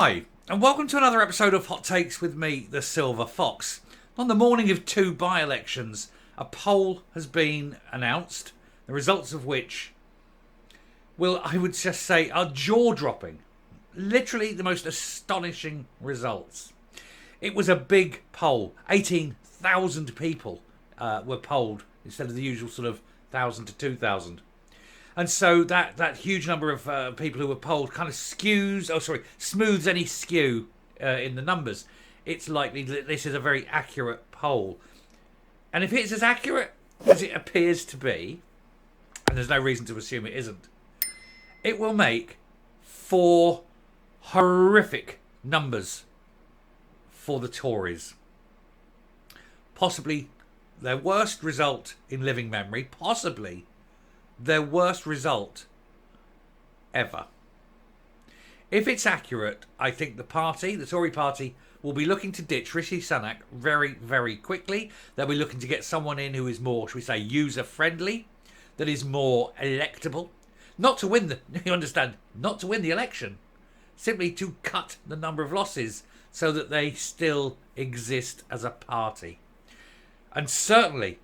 Hi, and welcome to another episode of Hot Takes with me, the Silver Fox. On the morning of two by-elections, a poll has been announced, the results of which, well, I would just say are jaw-dropping. Literally the most astonishing results. It was a big poll. 18,000 people were polled instead of the usual sort of 1,000 to 2,000. And so that huge number of people who were polled kind of smooths any skew in the numbers. It's likely that this is a very accurate poll. And if it's as accurate as it appears to be, and there's no reason to assume it isn't, it will make for horrific numbers for the Tories. Possibly their worst result in living memory, possibly their worst result ever. If it's accurate, I think the Tory party, will be looking to ditch Rishi Sunak very, very quickly. They'll be looking to get someone in who is more, shall we say, user-friendly, that is more electable. Not to win not to win the election, simply to cut the number of losses so that they still exist as a party. And certainly,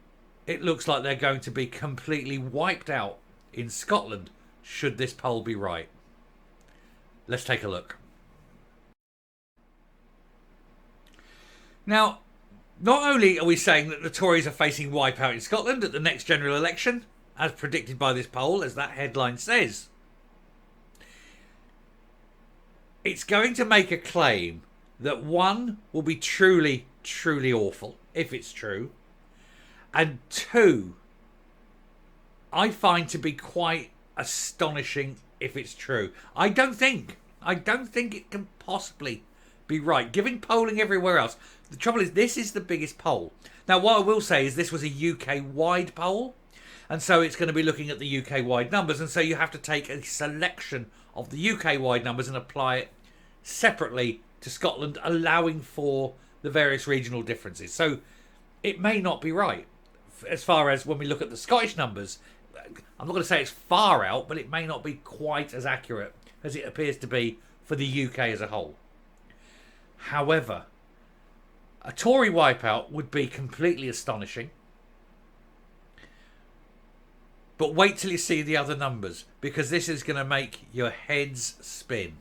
it looks like they're going to be completely wiped out in Scotland should this poll be right. Let's take a look. Now, not only are we saying that the Tories are facing wipeout in Scotland at the next general election, as predicted by this poll, as that headline says, it's going to make a claim that one will be truly, truly awful, if it's true, and two, I find to be quite astonishing if it's true. I don't think it can possibly be right, given polling everywhere else. The trouble is, this is the biggest poll. Now, what I will say is this was a UK-wide poll, and so it's going to be looking at the UK-wide numbers, and so you have to take a selection of the UK-wide numbers and apply it separately to Scotland, allowing for the various regional differences. So it may not be right. As far as when we look at the Scottish numbers, I'm not going to say it's far out, but it may not be quite as accurate as it appears to be for the UK as a whole. However, a Tory wipeout would be completely astonishing. But wait till you see the other numbers, because this is going to make your heads spin.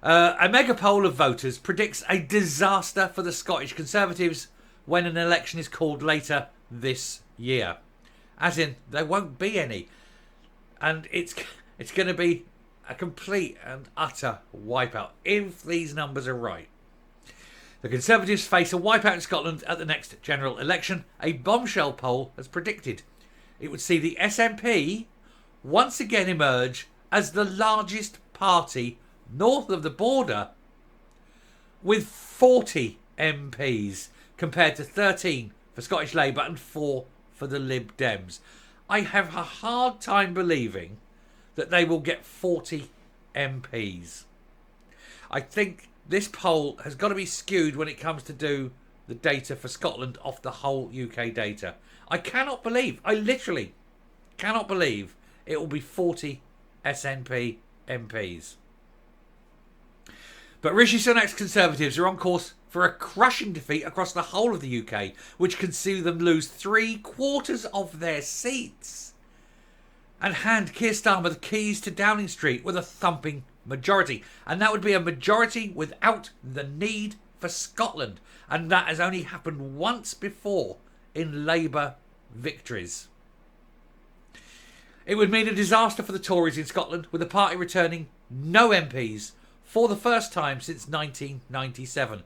A mega poll of voters predicts a disaster for the Scottish Conservatives when an election is called later this year. As in, there won't be any. And it's going to be a complete and utter wipeout if these numbers are right. The Conservatives face a wipeout in Scotland at the next general election. A bombshell poll has predicted it would see the SNP once again emerge as the largest party north of the border with 40 MPs compared to 13 for Scottish Labour and 4 for the Lib Dems. I have a hard time believing that they will get 40 MPs. I think this poll has got to be skewed when it comes to do the data for Scotland off the whole UK data. I literally cannot believe it will be 40 SNP MPs. But Rishi Sunak's Conservatives are on course for a crushing defeat across the whole of the UK, which can see them lose 3/4 of their seats and hand Keir Starmer the keys to Downing Street with a thumping majority. And that would be a majority without the need for Scotland. And that has only happened once before in Labour victories. It would mean a disaster for the Tories in Scotland, with the party returning no MPs for the first time since 1997.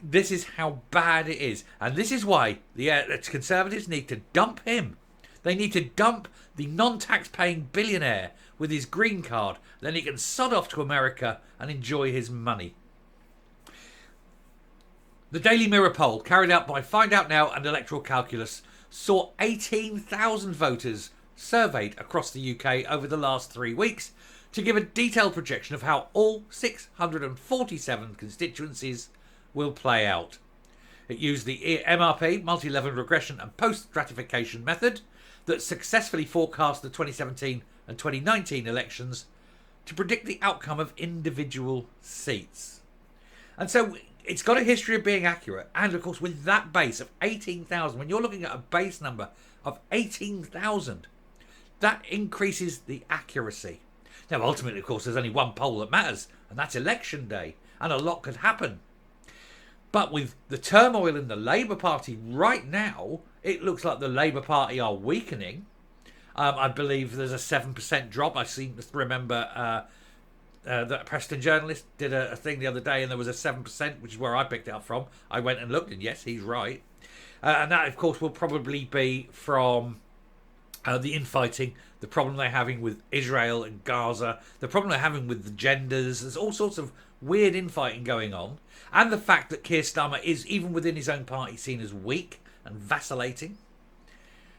This is how bad it is. And this is why the Conservatives need to dump him. They need to dump the non-tax-paying billionaire with his green card. Then he can sod off to America and enjoy his money. The Daily Mirror poll, carried out by Find Out Now and Electoral Calculus, saw 18,000 voters surveyed across the UK over the last 3 weeks to give a detailed projection of how all 647 constituencies will play out. It used the MRP, multi-level regression and post-stratification method that successfully forecast the 2017 and 2019 elections to predict the outcome of individual seats. And so it's got a history of being accurate. And of course, with that base of 18,000, when you're looking at a base number of 18,000, that increases the accuracy. Now, ultimately, of course, there's only one poll that matters, and that's election day. And a lot could happen. But with the turmoil in the Labour Party right now, it looks like the Labour Party are weakening. I believe there's a 7% drop. I seem to remember that Preston journalist did a thing the other day, and there was a 7%, which is where I picked it up from. I went and looked, and yes, he's right. And that, of course, will probably be from the infighting, the problem they're having with Israel and Gaza, the problem they're having with the genders. There's all sorts of weird infighting going on. And the fact that Keir Starmer is, even within his own party, seen as weak and vacillating.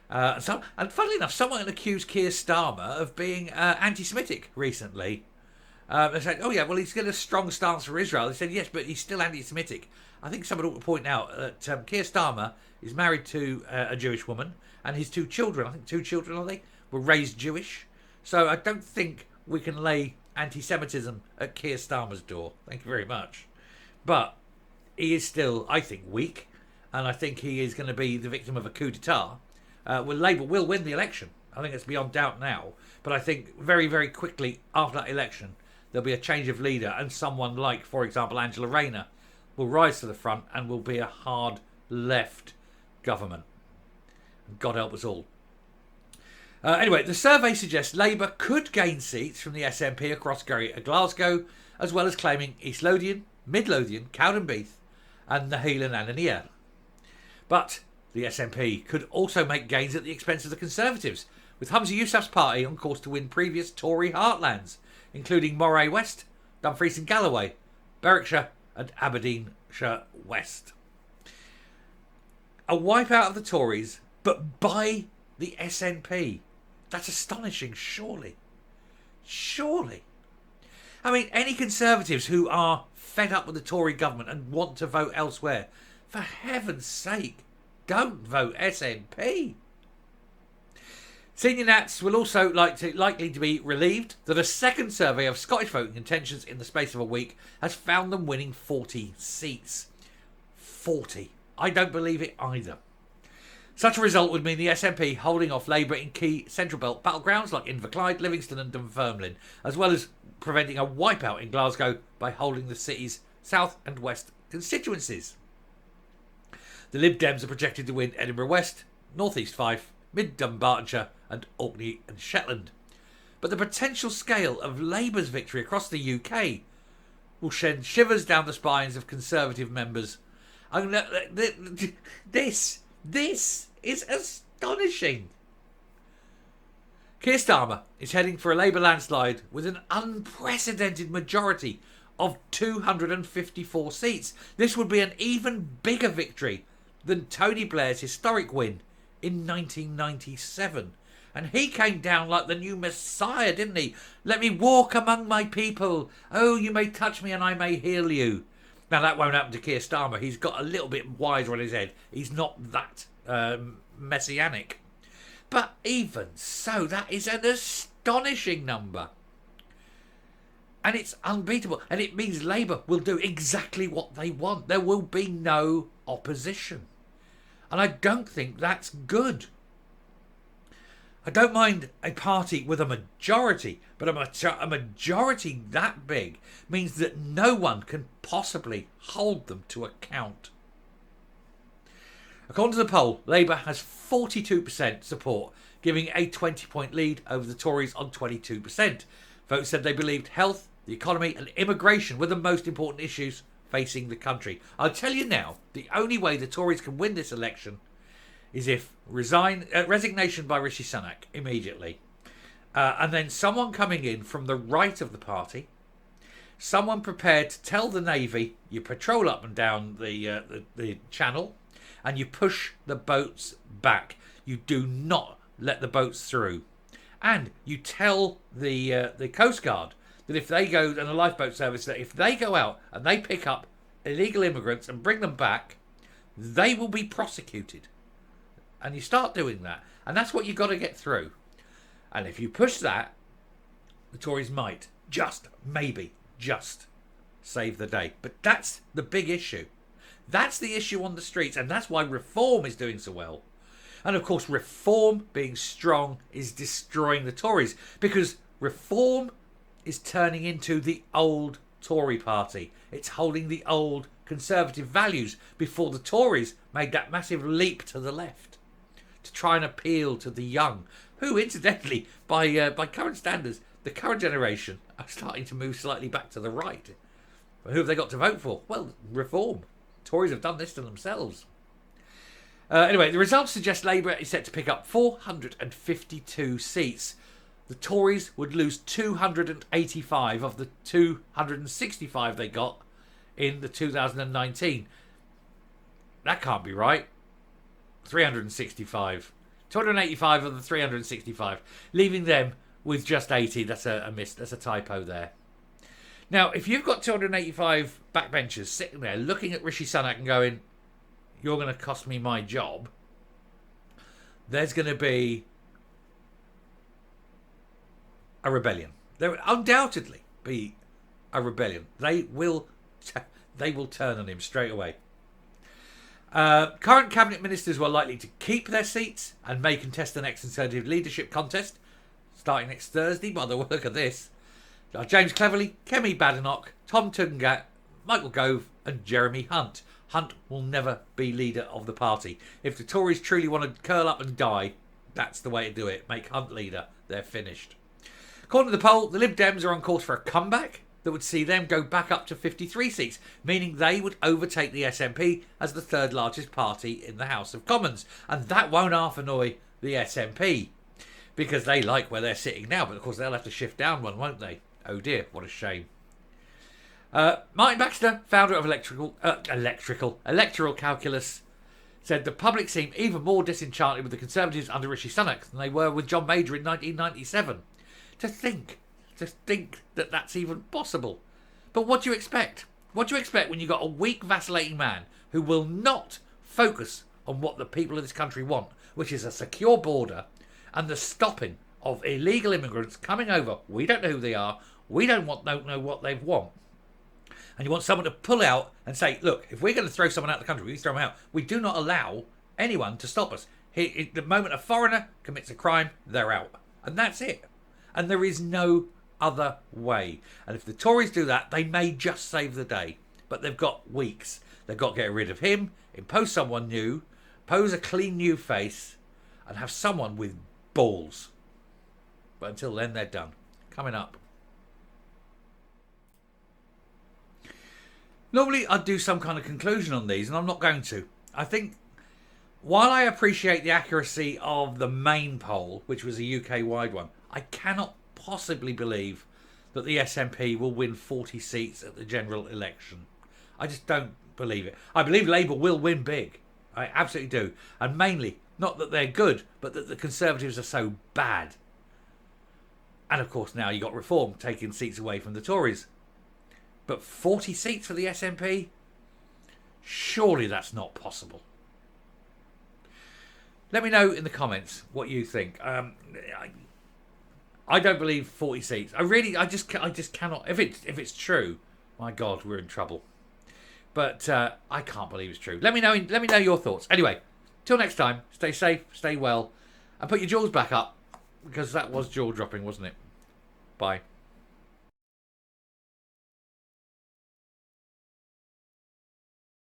And funnily enough, someone accused Keir Starmer of being anti-Semitic recently. They said, oh yeah, well, he's got a strong stance for Israel. They said, yes, but he's still anti-Semitic. I think someone ought to point out that Keir Starmer is married to a Jewish woman, and his two children, I think 2 children, are they, were raised Jewish. So I don't think we can lay anti-Semitism at Keir Starmer's door. Thank you very much. But he is still, I think, weak, and I think he is going to be the victim of a coup d'etat. Well, Labour will win the election. I think it's beyond doubt now. But I think very, very quickly after that election, there'll be a change of leader, and someone like, for example, Angela Rayner will rise to the front and will be a hard left government. God help us all. Anyway, the survey suggests Labour could gain seats from the SNP across Greater Glasgow, as well as claiming East Lothian, Mid Lothian, Cowdenbeath and Nahelan and Anir. But the SNP could also make gains at the expense of the Conservatives, with Humza Yousaf's party on course to win previous Tory heartlands, including Moray West, Dumfries and Galloway, Berwickshire and Aberdeenshire West. A wipeout of the Tories, but by the SNP. That's astonishing, surely. Surely. I mean, any Conservatives who are fed up with the Tory government and want to vote elsewhere, for heaven's sake, don't vote SNP. Senior Nats will also likely to be relieved that a second survey of Scottish voting intentions in the space of a week has found them winning 40 seats. 40. I don't believe it either. Such a result would mean the SNP holding off Labour in key Central Belt battlegrounds like Inverclyde, Livingston and Dunfermline, as well as preventing a wipeout in Glasgow by holding the city's south and west constituencies. The Lib Dems are projected to win Edinburgh West, North East Fife, Mid Dunbartonshire and Orkney and Shetland. But the potential scale of Labour's victory across the UK will send shivers down the spines of Conservative members. This is astonishing. Keir Starmer is heading for a Labour landslide with an unprecedented majority of 254 seats. This would be an even bigger victory than Tony Blair's historic win in 1997. And he came down like the new Messiah, didn't he? Let me walk among my people. Oh, you may touch me and I may heal you. Now, that won't happen to Keir Starmer. He's got a little bit wider on his head. He's not that messianic. But even so, that is an astonishing number. And it's unbeatable. And it means Labour will do exactly what they want. There will be no opposition. And I don't think that's good. I don't mind a party with a majority, but a majority that big means that no one can possibly hold them to account. According to the poll, Labour has 42% support, giving a 20-point lead over the Tories on 22%. Votes said they believed health, the economy and immigration were the most important issues facing the country. I'll tell you now, the only way the Tories can win this election is if resignation by Rishi Sunak immediately. And then someone coming in from the right of the party, someone prepared to tell the Navy, you patrol up and down the channel and you push the boats back. You do not let the boats through. And you tell the Coast Guard that if they go, and the lifeboat service, that if they go out and they pick up illegal immigrants and bring them back, they will be prosecuted. And you start doing that. And that's what you've got to get through. And if you push that, the Tories might maybe, just save the day. But that's the big issue. That's the issue on the streets, and that's why Reform is doing so well. And of course, Reform being strong is destroying the Tories, because Reform is turning into the old Tory party. It's holding the old Conservative values before the Tories made that massive leap to the left to try and appeal to the young, who incidentally, by current standards, the current generation are starting to move slightly back to the right. But who have they got to vote for? Well, Reform. Tories have done this to themselves. Anyway, the results suggest Labour is set to pick up 452 seats. The Tories would lose 285 of the 265 they got in the 2019. That can't be right. 365. 285 of the 365. Leaving them with just 80. That's a miss. That's a typo there. Now, if you've got 285 backbenchers sitting there looking at Rishi Sunak and going, you're going to cost me my job, there's going to be a rebellion. There will undoubtedly be a rebellion. They will turn on him straight away. Current cabinet ministers were likely to keep their seats and may contest the next Conservative leadership contest, starting next Thursday, by the look of this. James Cleverly, Kemi Badenoch, Tom Tungat, Michael Gove and Jeremy Hunt. Hunt will never be leader of the party. If the Tories truly want to curl up and die, that's the way to do it. Make Hunt leader. They're finished. According to the poll, the Lib Dems are on course for a comeback that would see them go back up to 53 seats, meaning they would overtake the SNP as the third largest party in the House of Commons. And that won't half annoy the SNP, because they like where they're sitting now, but of course they'll have to shift down one, won't they? Oh dear, what a shame. Martin Baxter, founder of Electoral Calculus, said the public seem even more disenchanted with the Conservatives under Rishi Sunak than they were with John Major in 1997. To think that that's even possible. But what do you expect? What do you expect when you've got a weak, vacillating man who will not focus on what the people of this country want, which is a secure border and the stopping of illegal immigrants coming over? We don't know who they are. We don't know what they want. And you want someone to pull out and say, look, if we're going to throw someone out of the country, we throw them out. We do not allow anyone to stop us. The moment a foreigner commits a crime, they're out. And that's it. And there is no other way. And if the Tories do that, they may just save the day. But they've got weeks. They've got to get rid of him, impose someone new, pose a clean new face, and have someone with balls. But until then, they're done. Coming up. Normally, I'd do some kind of conclusion on these, and I'm not going to. I think, while I appreciate the accuracy of the main poll, which was a UK-wide one, I cannot possibly believe that the SNP will win 40 seats at the general election. I just don't believe it. I believe Labour will win big. I absolutely do. And mainly, not that they're good, but that the Conservatives are so bad. And of course, now you've got Reform taking seats away from the Tories. But 40 seats for the SNP? Surely that's not possible. Let me know in the comments what you think. I don't believe 40 seats. I just cannot. If it's true, my God, we're in trouble. But I can't believe it's true. Let me know your thoughts. Anyway, till next time, stay safe, stay well, and put your jaws back up, because that was jaw dropping, wasn't it? Bye.